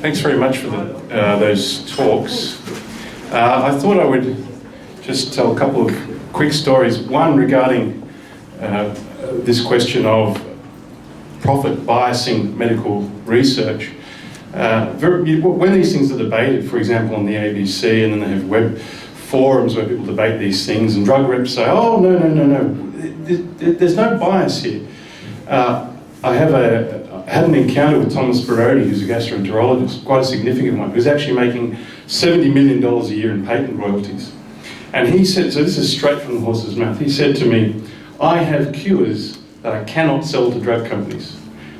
Thanks very much for those talks. I thought I would just tell a couple of quick stories. One regarding this question of profit biasing medical research. When these things are debated, for example, on the ABC, and then they have web forums where people debate these things, and drug reps say, oh, no, there's no bias here. I had an encounter with Thomas Barodi, who's a gastroenterologist, quite a significant one, who's actually making $70 million a year in patent royalties. And he said, so this is straight from the horse's mouth, he said to me, I have cures that I cannot sell to drug companies.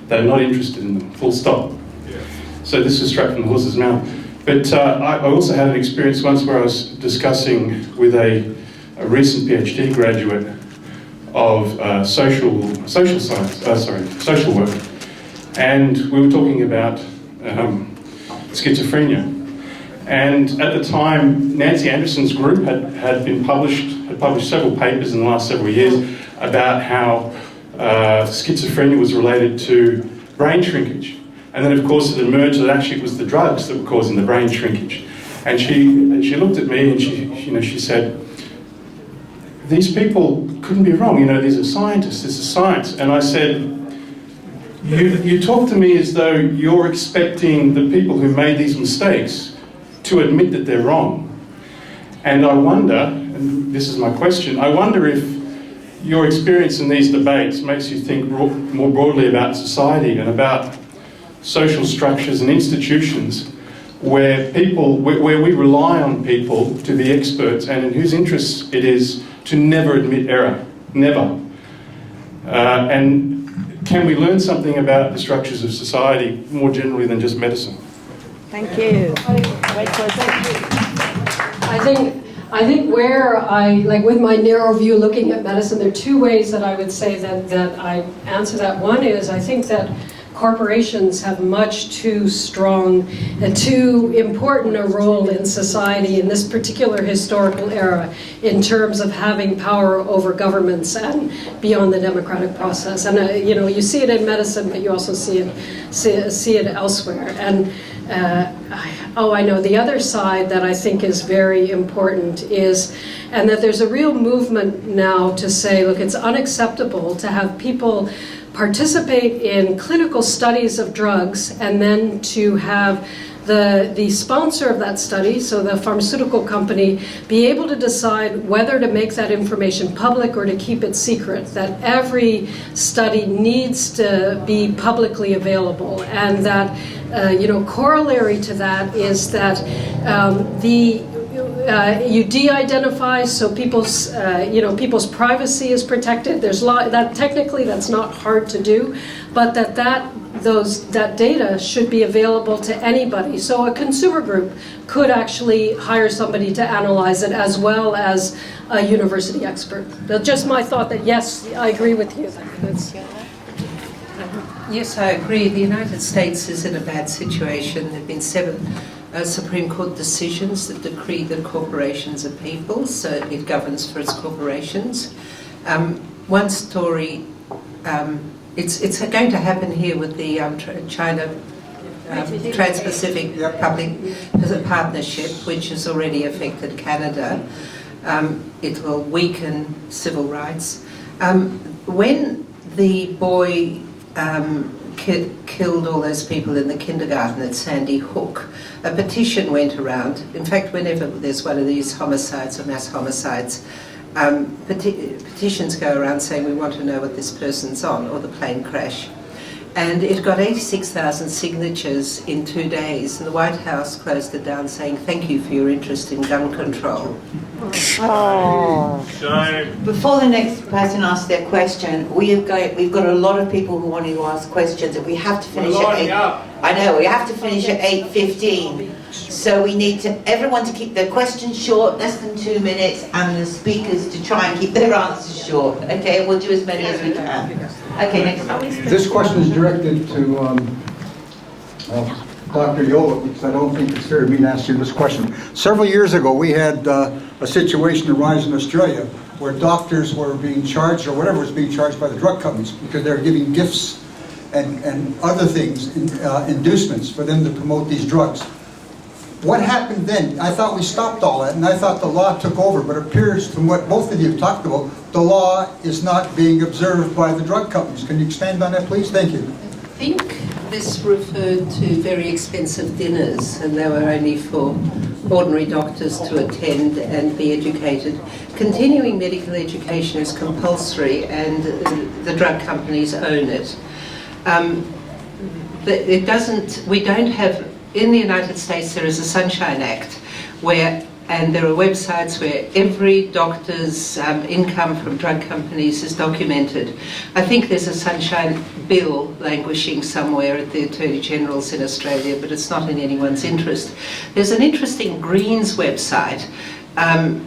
They're not interested in them, full stop. Yeah. So this is straight from the horse's mouth. But I also had an experience once where I was discussing with a recent PhD graduate of social work, and we were talking about schizophrenia. And at the time, Nancy Anderson's group had published several papers in the last several years about how schizophrenia was related to brain shrinkage. And then, of course, it emerged that actually it was the drugs that were causing the brain shrinkage. And she looked at me and she said, these people couldn't be wrong. You know, these are scientists. This is science. And I said, you talk to me as though you're expecting the people who made these mistakes to admit that they're wrong. And I wonder, and this is my question, I wonder if your experience in these debates makes you think more broadly about society and about social structures and institutions where we rely on people to be experts and in whose interests it is to never admit error, never. And can we learn something about the structures of society more generally than just medicine? Thank you. I think where with my narrow view looking at medicine, there are two ways that I would say that I answer that. One is I think that corporations have much too strong and too important a role in society in this particular historical era in terms of having power over governments and beyond the democratic process. And you see it in medicine, but you also see it elsewhere. And I know the other side that I think is very important is, and that there's a real movement now to say, look, it's unacceptable to have people participate in clinical studies of drugs and then to have the sponsor of that study, so the pharmaceutical company, be able to decide whether to make that information public or to keep it secret, that every study needs to be publicly available. And that, corollary to that is that you de-identify, so people's privacy is protected. There's that technically that's not hard to do, but that data should be available to anybody. So a consumer group could actually hire somebody to analyze it as well as a university expert. That's just my thought. That yes, I agree with you. Yes, I agree. The United States is in a bad situation. There have been 7 Supreme Court decisions that decree that corporations are people, so it governs for its corporations. One story, it's going to happen here with the China Trans-Pacific Public Partnership, which has already affected Canada. It will weaken civil rights. When the boy killed all those people in the kindergarten at Sandy Hook, a petition went around. In fact, whenever there's one of these homicides or mass homicides, petitions go around saying we want to know what this person's on, or the plane crash. And it got 86,000 signatures in 2 days, and the White House closed it down saying thank you for your interest in gun control. Oh. Before the next person asks their question, we've got a lot of people who want to ask questions, and we have to finish at 8. I know, we have to finish at 8:15. So we need everyone to keep their questions short, less than 2 minutes, and the speakers to try and keep their answers short. Okay, we'll do as many as we can. Okay, next one. This question is directed to Dr. Yola, because I don't think it's fair to me to ask you this question. Several years ago, we had a situation arise in Australia where doctors were being charged, or whatever was being charged by the drug companies, because they were giving gifts and other things, inducements for them to promote these drugs. What happened then? I thought we stopped all that, and I thought the law took over, but it appears from what both of you have talked about, the law is not being observed by the drug companies. Can you expand on that, please? Thank you. I think this referred to very expensive dinners, and they were only for ordinary doctors to attend and be educated. Continuing medical education is compulsory, and the drug companies own it. But it doesn't. We don't have. In the United States, there is a Sunshine Act, and there are websites where every doctor's income from drug companies is documented. I think there's a Sunshine Bill languishing somewhere at the Attorney General's in Australia, but it's not in anyone's interest. There's an interesting Greens website,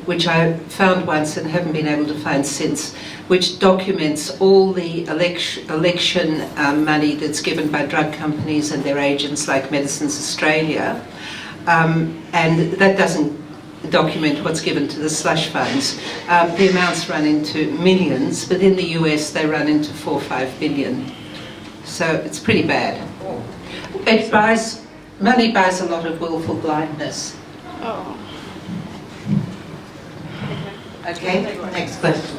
which I found once and haven't been able to find since, which documents all the election money that's given by drug companies and their agents like Medicines Australia, and that doesn't document what's given to the slush funds. The amounts run into millions, but in the US they run into 4 or 5 billion. So it's pretty bad. Money buys a lot of willful blindness. Okay, next question.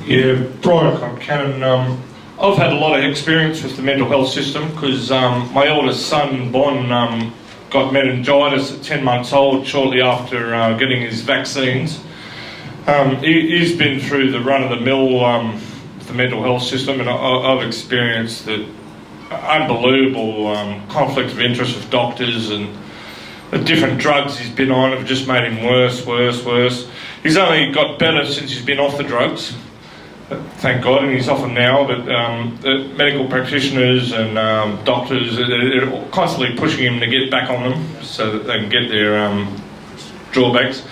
Yeah, Brian Concannon. I've had a lot of experience with the mental health system because my eldest son, Bon, got meningitis at 10 months old shortly after getting his vaccines. He's been through the run-of-the-mill the mental health system, and I've experienced the unbelievable conflict of interest with doctors, and the different drugs he's been on have just made him worse. He's only got better since he's been off the drugs, thank God, and he's off them now, but the medical practitioners and doctors are constantly pushing him to get back on them so that they can get their drawbacks.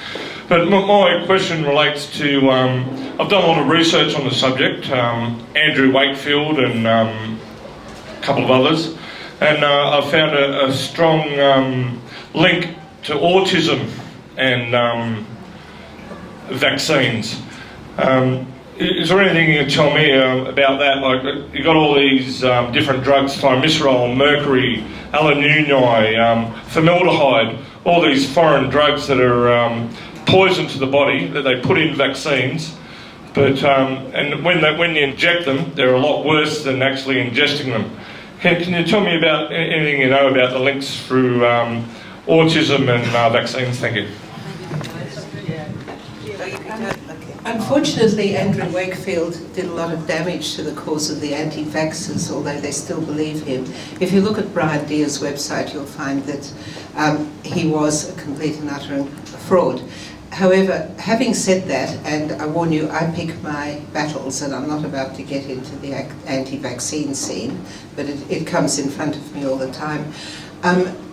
But my question relates to, I've done a lot of research on the subject, Andrew Wakefield and a couple of others, and I've found a strong link to autism and vaccines. Is there anything you can tell me about that? Like, you've got all these different drugs, thimerosal, mercury, alumini, formaldehyde, all these foreign drugs that are poison to the body that they put in vaccines. But and when you inject them, they're a lot worse than actually ingesting them. Can you tell me about anything you know about the links through autism and vaccines? Thank you. Unfortunately, Andrew Wakefield did a lot of damage to the cause of the anti-vaxxers, although they still believe him. If you look at Brian Deer's website, you'll find that he was a complete and utter fraud. However, having said that, and I warn you, I pick my battles, and I'm not about to get into the anti-vaccine scene, but it comes in front of me all the time.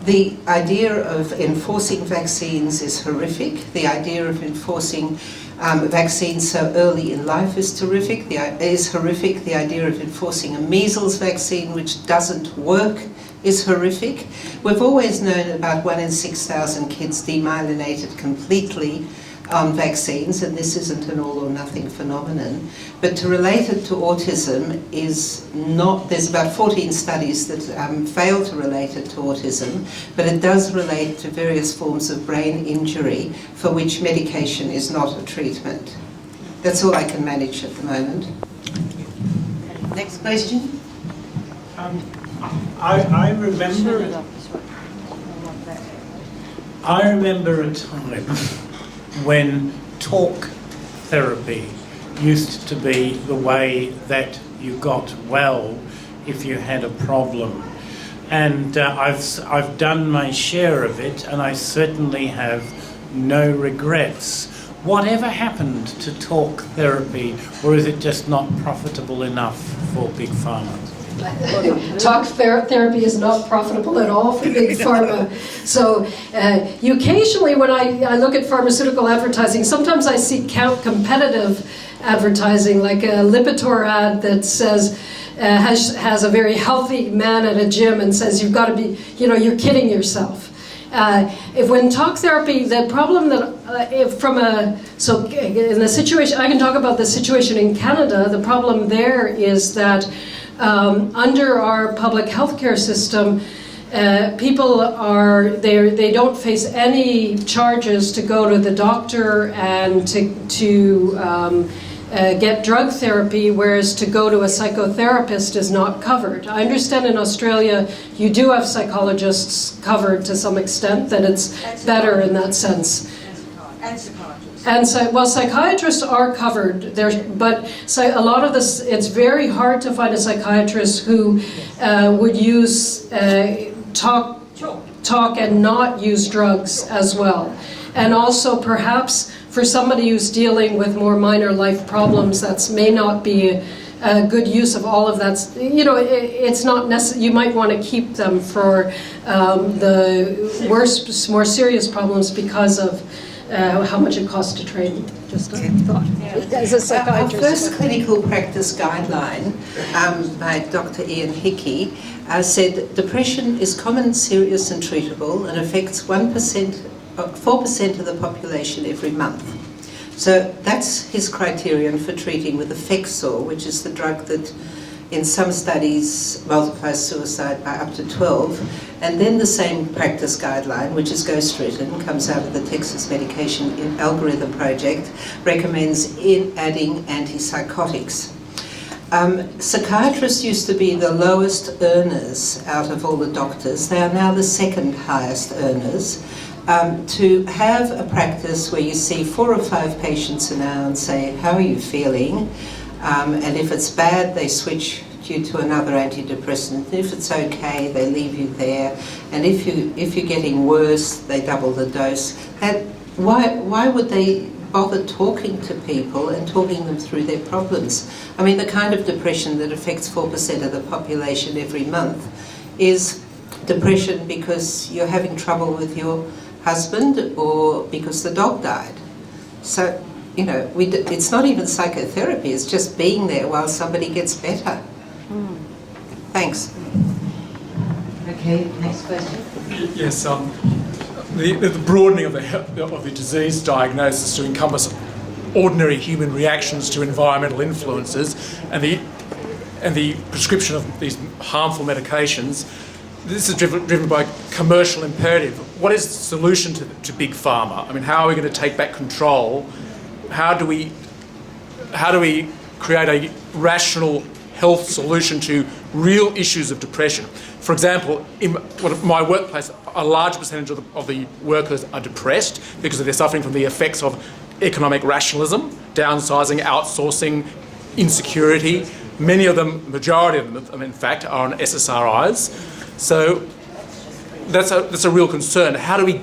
The idea of enforcing vaccines is horrific. The idea of enforcing vaccines so early in life is horrific. The idea of enforcing a measles vaccine which doesn't work is horrific. We've always known about 1 in 6,000 kids demyelinated completely on vaccines, and this isn't an all or nothing phenomenon. But to relate it to autism is not, there's about 14 studies that fail to relate it to autism, but it does relate to various forms of brain injury for which medication is not a treatment. That's all I can manage at the moment. Next question. I remember a time when talk therapy used to be the way that you got well if you had a problem. And I've done my share of it, and I certainly have no regrets. Whatever happened to talk therapy, or is it just not profitable enough for Big Pharma? Talk therapy is not profitable at all for Big Pharma. So you occasionally, when I look at pharmaceutical advertising, sometimes I see competitive advertising, like a Lipitor ad that says, has a very healthy man at a gym and says, you've got to be, you're kidding yourself. When talk therapy, the problem that in the situation, I can talk about the situation in Canada. The problem there is that under our public healthcare system, people they don't face any charges to go to the doctor and to get drug therapy, whereas to go to a psychotherapist is not covered. I understand in Australia you do have psychologists covered to some extent, that it's better in that sense. And psychiatrists. And psychiatrists are covered, but a lot of this, it's very hard to find a psychiatrist who would use talk and not use drugs as well. And also perhaps for somebody who's dealing with more minor life problems, that may not be a good use of all of that. You know, it's not necessary. You might want to keep them for the worse, more serious problems because of how much it costs to train. Just a thought. As a psychiatrist. Our first clinical practice guideline by Dr. Ian Hickey said depression is common, serious and treatable and affects 4% of the population every month. So that's his criterion for treating with Effexor, which is the drug that in some studies multiplies suicide by up to 12. And then the same practice guideline, which is ghostwritten, comes out of the Texas Medication Algorithm Project, recommends adding antipsychotics. Psychiatrists used to be the lowest earners out of all the doctors. They are now the second highest earners. To have a practice where you see 4 or 5 patients an hour and say, how are you feeling? And if it's bad, they switch you to another antidepressant. If it's okay, they leave you there. And if you're getting worse, they double the dose. And why would they bother talking to people and talking them through their problems? I mean, the kind of depression that affects 4% of the population every month is depression because you're having trouble with your husband or because the dog died. So, you know, it's not even psychotherapy, it's just being there while somebody gets better. Thanks. Okay, next question. Yes, the broadening of the disease diagnosis to encompass ordinary human reactions to environmental influences and the prescription of these harmful medications, this is driven by commercial imperative. What is the solution to big pharma? I mean, how are we going to take back control? How do we create a rational health solution to real issues of depression? For example, in my workplace, a large percentage of the workers are depressed because they're suffering from the effects of economic rationalism, downsizing, outsourcing, insecurity. Many of them, majority of them, in fact, are on SSRIs. So that's a real concern. How do we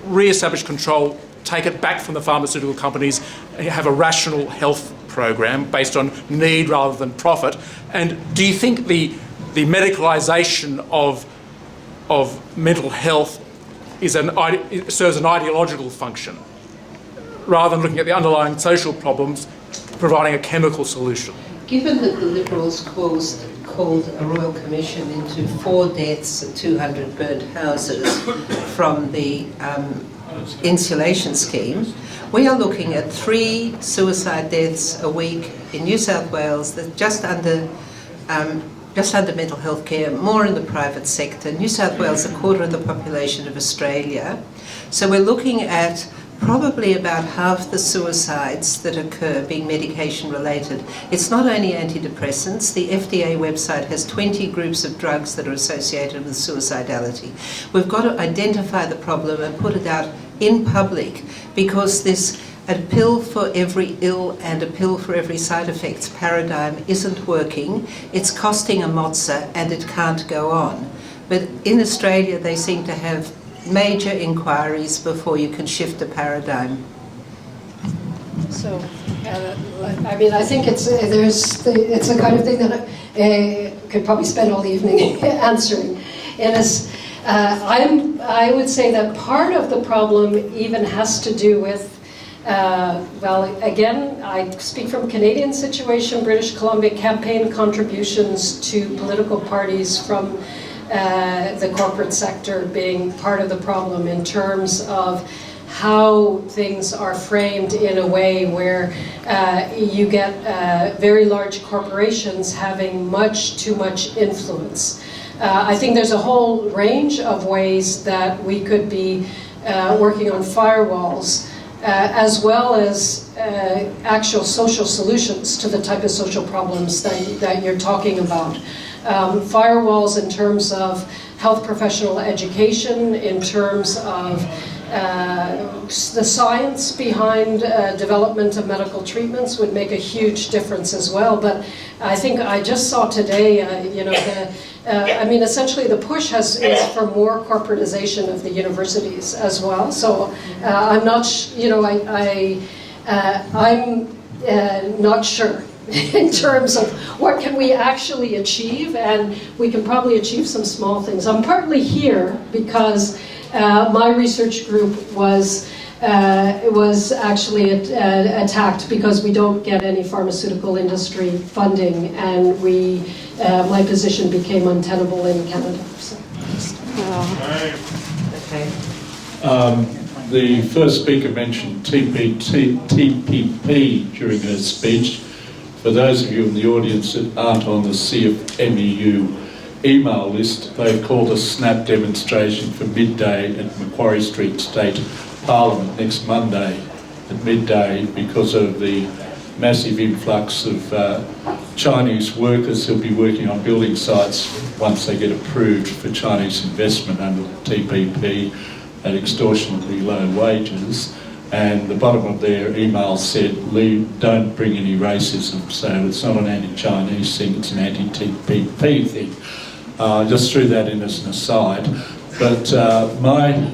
re-establish control, take it back from the pharmaceutical companies, and have a rational health program based on need rather than profit? And do you think the medicalisation of mental health serves an ideological function, rather than looking at the underlying social problems, providing a chemical solution? Given that the Liberals called a royal commission into 4 deaths and 200 burnt houses from the insulation scheme, we are looking at 3 suicide deaths a week in New South Wales, that just under mental health care, more in the private sector. New South Wales, a quarter of the population of Australia. So we're looking at probably about half the suicides that occur being medication related. It's not only antidepressants. The FDA website has 20 groups of drugs that are associated with suicidality. We've got to identify the problem and put it out in public, because this a pill for every ill and a pill for every side effects paradigm isn't working. It's costing a mozza and it can't go on. But in Australia they seem to have major inquiries before you can shift a paradigm. So, I mean, I think it's the kind of thing that I could probably spend all the evening answering. I would say that part of the problem even has to do with, well, again, I speak from Canadian situation, British Columbia campaign contributions to political parties from the corporate sector being part of the problem in terms of how things are framed in a way where you get very large corporations having much too much influence. I think there's a whole range of ways that we could be working on firewalls, as well as actual social solutions to the type of social problems that you're talking about. Firewalls in terms of health professional education, in terms of the science behind development of medical treatments would make a huge difference as well. But I think I just saw today, essentially the push is for more corporatization of the universities as well. So I'm not, I'm not sure in terms of what can we actually achieve, and we can probably achieve some small things. I'm partly here because my research group was actually attacked because we don't get any pharmaceutical industry funding, and my position became untenable in Canada. So. Okay. The first speaker mentioned TPP during her speech. For those of you in the audience that aren't on the CFMEU email list, they've called a snap demonstration for midday at Macquarie Street State Parliament next Monday at midday because of the massive influx of Chinese workers who'll be working on building sites once they get approved for Chinese investment under the TPP at extortionately low wages. And the bottom of their email said, don't bring any racism. So it's not an anti-Chinese thing, it's an anti-TPP thing. Just threw that in as an aside. But my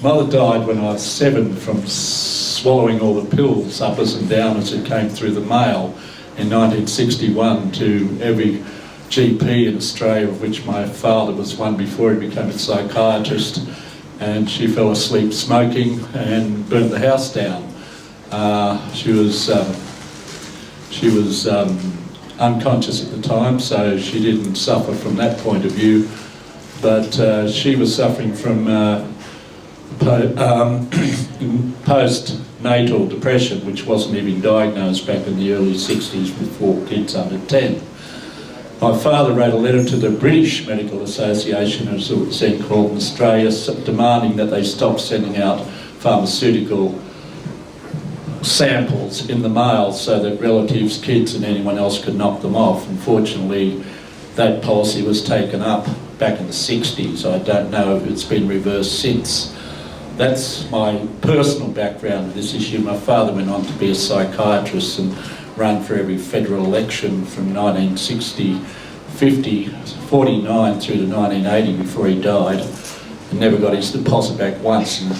mother died when I was 7 from swallowing all the pills up and down as it came through the mail in 1961 to every GP in Australia, of which my father was one before he became a psychiatrist. And she fell asleep smoking and burnt the house down. She was unconscious at the time, so she didn't suffer from that point of view. But she was suffering from postnatal depression, which wasn't even diagnosed back in the early 60s before kids under 10. My father wrote a letter to the British Medical Association, as it was then called in Australia, demanding that they stop sending out pharmaceutical samples in the mail so that relatives, kids and anyone else could knock them off. Unfortunately, that policy was taken up back in the 60s. I don't know if it's been reversed since. That's my personal background with this issue. My father went on to be a psychiatrist and run for every federal election from 49 through to 1980 before he died, and never got his deposit back once. And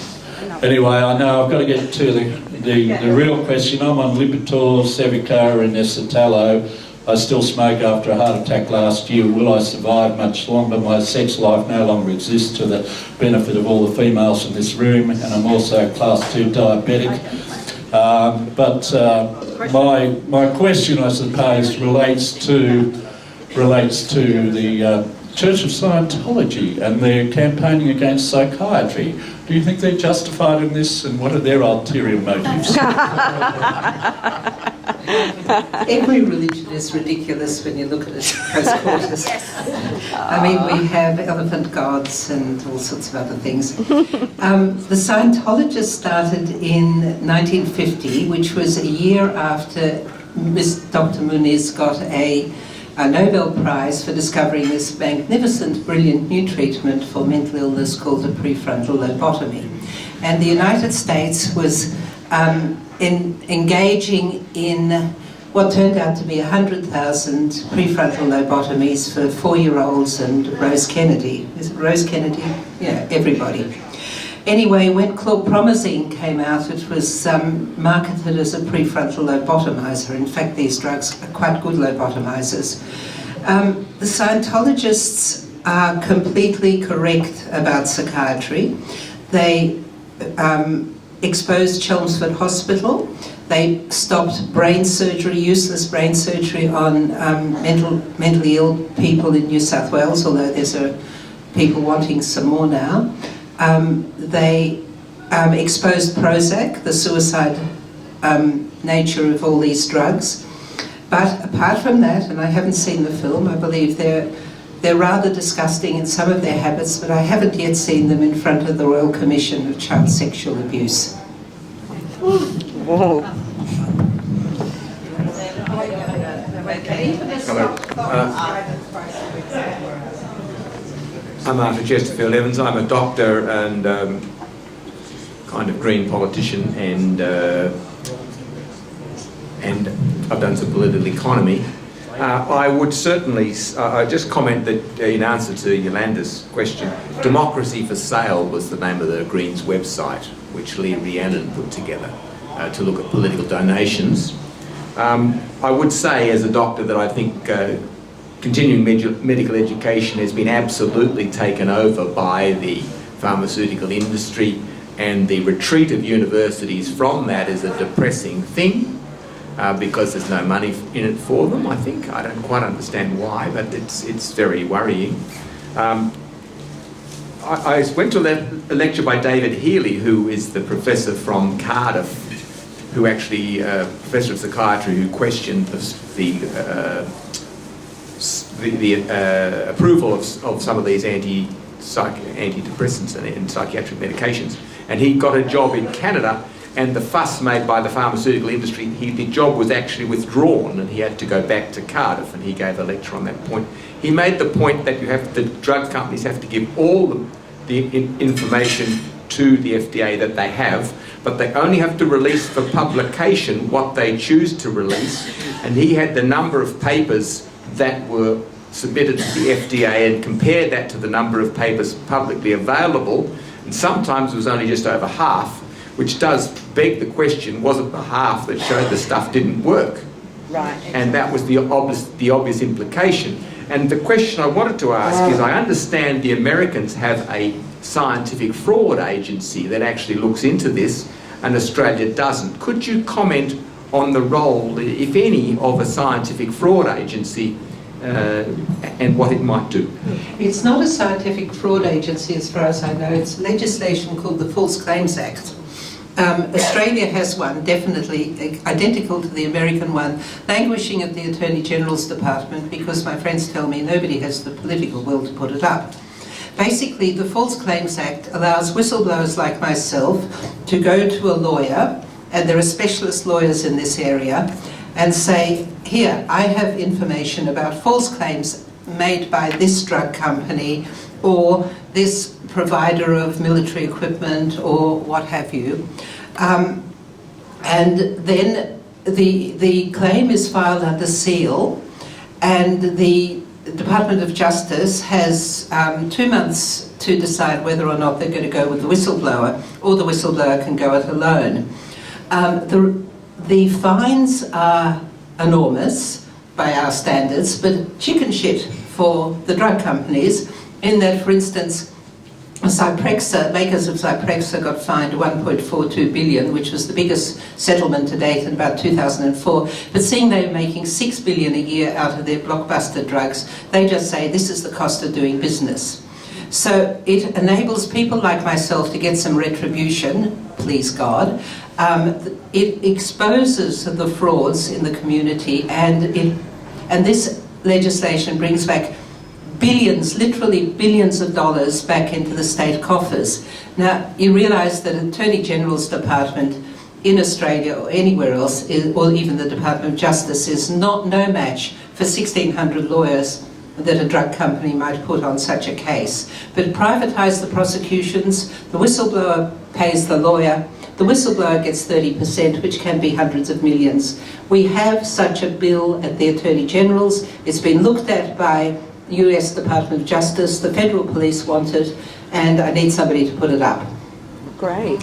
anyway, I know I've got to get to the real question. I'm on Lipitor, Sevicar and Escitallo. I still smoke after a heart attack last year. Will I survive much longer? My sex life no longer exists to the benefit of all the females in this room, and I'm also class 2 diabetic. My question, I suppose, relates to the Church of Scientology and their campaigning against psychiatry. Do you think they're justified in this, and what are their ulterior motives? Every religion is ridiculous when you look at it post-quarters. I mean, we have elephant gods and all sorts of other things. The Scientologists started in 1950, which was a year after Dr. Muniz got a Nobel Prize for discovering this magnificent, brilliant new treatment for mental illness called the prefrontal lobotomy. And the United States was engaging in what turned out to be 100,000 prefrontal lobotomies for 4-year-olds and Rose Kennedy. Is it Rose Kennedy? Yeah, everybody. Anyway, when chlorpromazine came out, it was marketed as a prefrontal lobotomizer. In fact, these drugs are quite good lobotomizers. The Scientologists are completely correct about psychiatry. They exposed Chelmsford Hospital. They stopped brain surgery, useless brain surgery on mentally ill people in New South Wales, although there's people wanting some more now. They exposed Prozac, the suicide nature of all these drugs. But apart from that, and I haven't seen the film, I believe they're rather disgusting in some of their habits, but I haven't yet seen them in front of the Royal Commission of Child Sexual Abuse. Whoa. Hello. I'm Arthur Chesterfield Evans. I'm a doctor and kind of green politician, and I've done some political economy. I would certainly just comment that in answer to Yolanda's question, Democracy for Sale was the name of the Greens website, which Lee Rhiannon put together to look at political donations. I would say as a doctor that I think continuing medical education has been absolutely taken over by the pharmaceutical industry, and the retreat of universities from that is a depressing thing. Because there's no money in it for them, I think. I don't quite understand why, but it's very worrying. I went to a lecture by David Healy, who is the professor from Cardiff, who actually, professor of psychiatry, who questioned the approval of some of these antidepressants and psychiatric medications. And he got a job in Canada, and the fuss made by the pharmaceutical industry, the job was actually withdrawn, and he had to go back to Cardiff, and he gave a lecture on that point. He made the point that the drug companies have to give all the information to the FDA that they have, but they only have to release for publication what they choose to release. And he had the number of papers that were submitted to the FDA and compared that to the number of papers publicly available, and sometimes it was only just over half, which does beg the question, was it the half that showed the stuff didn't work? Right. And that was the obvious implication. And the question I wanted to ask is, I understand the Americans have a scientific fraud agency that actually looks into this, and Australia doesn't. Could you comment on the role, if any, of a scientific fraud agency and what it might do? It's not a scientific fraud agency as far as I know. It's legislation called the False Claims Act. Australia has one, definitely identical to the American one, languishing at the Attorney General's Department because my friends tell me nobody has the political will to put it up. Basically, the False Claims Act allows whistleblowers like myself to go to a lawyer, and there are specialist lawyers in this area, and say, here, I have information about false claims made by this drug company or this provider of military equipment or what have you. And then the claim is filed under seal, and the Department of Justice has 2 months to decide whether or not they're going to go with the whistleblower, or the whistleblower can go it alone. The fines are enormous by our standards, but chicken shit for the drug companies, in that, for instance, Zyprexa, makers of Zyprexa got fined 1.42 billion, which was the biggest settlement to date in about 2004. But seeing they were making 6 billion a year out of their blockbuster drugs, they just say this is the cost of doing business. So it enables people like myself to get some retribution, please God. It exposes the frauds in the community, and this legislation brings back billions, literally billions of dollars back into the state coffers. Now, you realise that Attorney General's Department in Australia or anywhere else, or even the Department of Justice, is no match for 1,600 lawyers that a drug company might put on such a case. But privatise the prosecutions, the whistleblower pays the lawyer, the whistleblower gets 30%, which can be hundreds of millions. We have such a bill at the Attorney General's. It's been looked at by US Department of Justice, the federal police want it, and I need somebody to put it up. Great.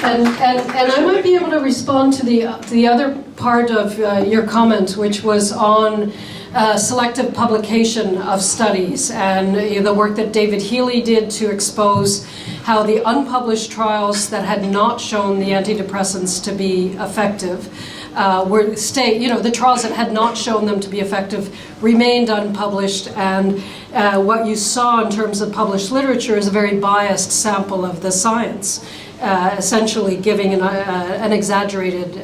And I might be able to respond to the other part of your comment, which was on selective publication of studies and the work that David Healy did to expose how the unpublished trials that had not shown the antidepressants to be effective the trials that had not shown them to be effective remained unpublished, and what you saw in terms of published literature is a very biased sample of the science, essentially giving an exaggerated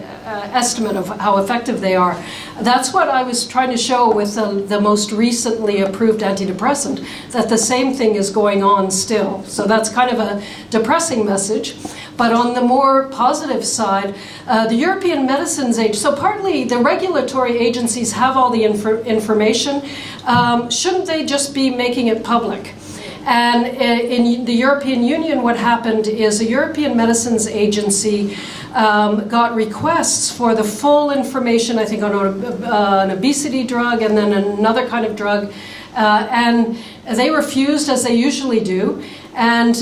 estimate of how effective they are. That's what I was trying to show with the most recently approved antidepressant, that the same thing is going on still. So that's kind of a depressing message. But on the more positive side, the European Medicines Agency, so partly the regulatory agencies have all the information. Shouldn't they just be making it public? And in the European Union, what happened is the European Medicines Agency got requests for the full information, I think, on an obesity drug and then another kind of drug, and they refused, as they usually do. And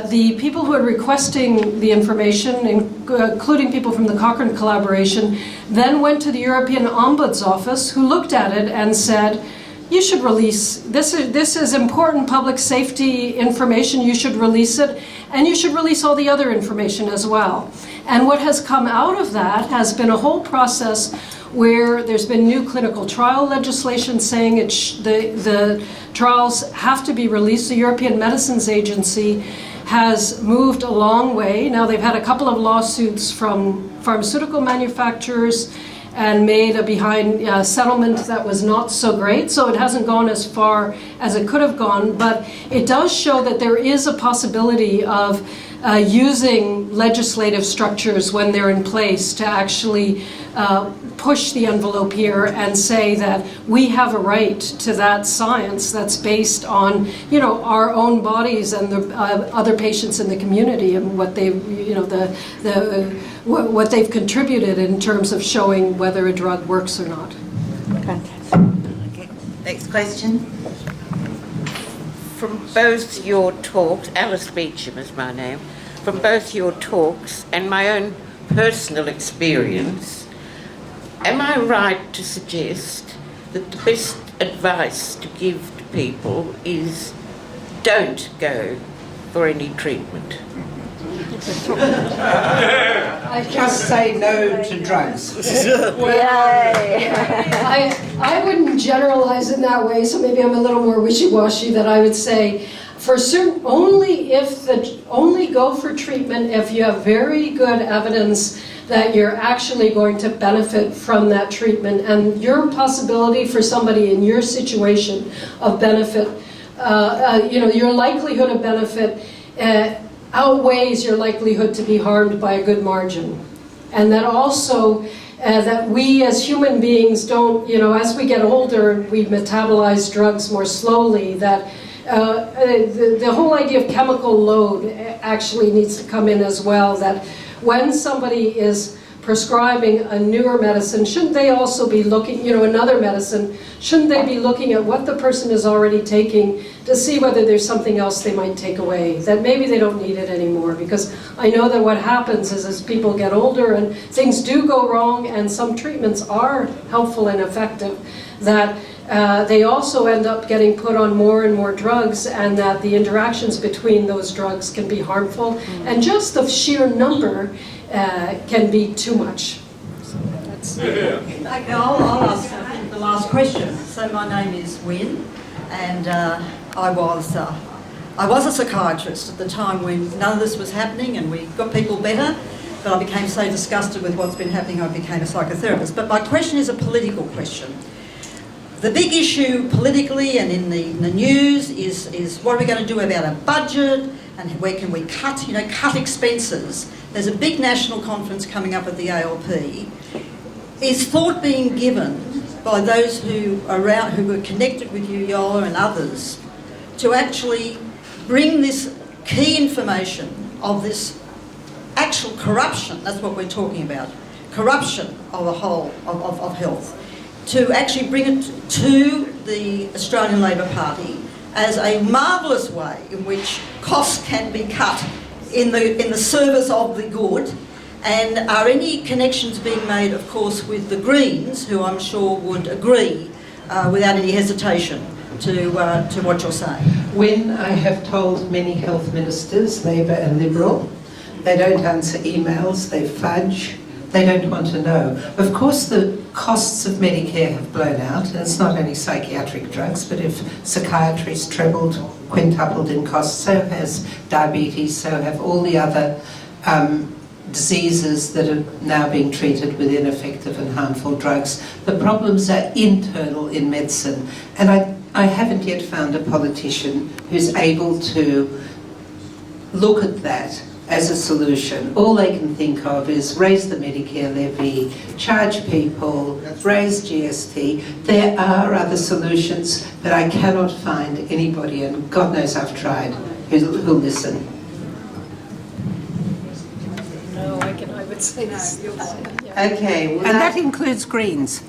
the people who are requesting the information, including people from the Cochrane collaboration, then went to the European Ombuds Office, who looked at it and said, you should release, this is important public safety information, you should release it, and you should release all the other information as well. And what has come out of that has been a whole process where there's been new clinical trial legislation saying the trials have to be released. The European Medicines Agency has moved a long way. Now they've had a couple of lawsuits from pharmaceutical manufacturers and made a behind settlement that was not so great, so it hasn't gone as far as it could have gone, but it does show that there is a possibility of using legislative structures when they're in place to actually push the envelope here and say that we have a right to that science that's based on, our own bodies and the other patients in the community and what they, what they've contributed in terms of showing whether a drug works or not. Okay. Next question. From both your talks, Alice Beecham is my name, from both your talks and my own personal experience, am I right to suggest that the best advice to give to people is don't go for any treatment? Just say no to drugs. I wouldn't generalize in that way, so maybe I'm a little more wishy-washy, that I would say for certain, only go for treatment if you have very good evidence that you're actually going to benefit from that treatment, and your possibility for somebody in your situation of benefit, your likelihood of benefit outweighs your likelihood to be harmed by a good margin. And that also, that we as human beings don't, as we get older, we metabolize drugs more slowly, that the whole idea of chemical load actually needs to come in as well, that when somebody is prescribing a newer medicine, shouldn't they also be looking, another medicine, shouldn't they be looking at what the person is already taking to see whether there's something else they might take away, that maybe they don't need it anymore? Because I know that what happens is as people get older and things do go wrong and some treatments are helpful and effective, that they also end up getting put on more and more drugs, and that the interactions between those drugs can be harmful, and just the sheer number can be too much. So that's I'll ask the last question. So my name is Wynne, and I was a psychiatrist at the time when none of this was happening, and we got people better. But I became so disgusted with what's been happening, I became a psychotherapist. But my question is a political question. The big issue politically and in the news is what are we going to do about our budget, and where can we cut expenses? There's a big national conference coming up at the ALP. Is thought being given by those who are connected with you, Yola, and others, to actually bring this key information of this actual corruption, that's what we're talking about, corruption of the whole of health, to actually bring it to the Australian Labor Party as a marvellous way in which costs can be cut in the service of the good? And are any connections being made, of course, with the Greens, who I'm sure would agree without any hesitation to what you're saying? When I have told many health ministers, Labor and Liberal, they don't answer emails, they fudge, they don't want to know. Of course, the costs of Medicare have blown out, and it's not only psychiatric drugs, but if psychiatry's trebled, quintupled in cost, so has diabetes, so have all the other diseases that are now being treated with ineffective and harmful drugs. The problems are internal in medicine, and I haven't yet found a politician who's able to look at that as a solution. All they can think of is raise the Medicare levy, charge people, raise GST. There are other solutions, but I cannot find anybody, and God knows I've tried, who'll listen. No, I would say this. Okay. Well, And that includes Greens.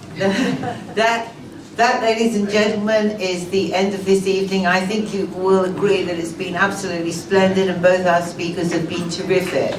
That, ladies and gentlemen, is the end of this evening. I think you will agree that it's been absolutely splendid and both our speakers have been terrific.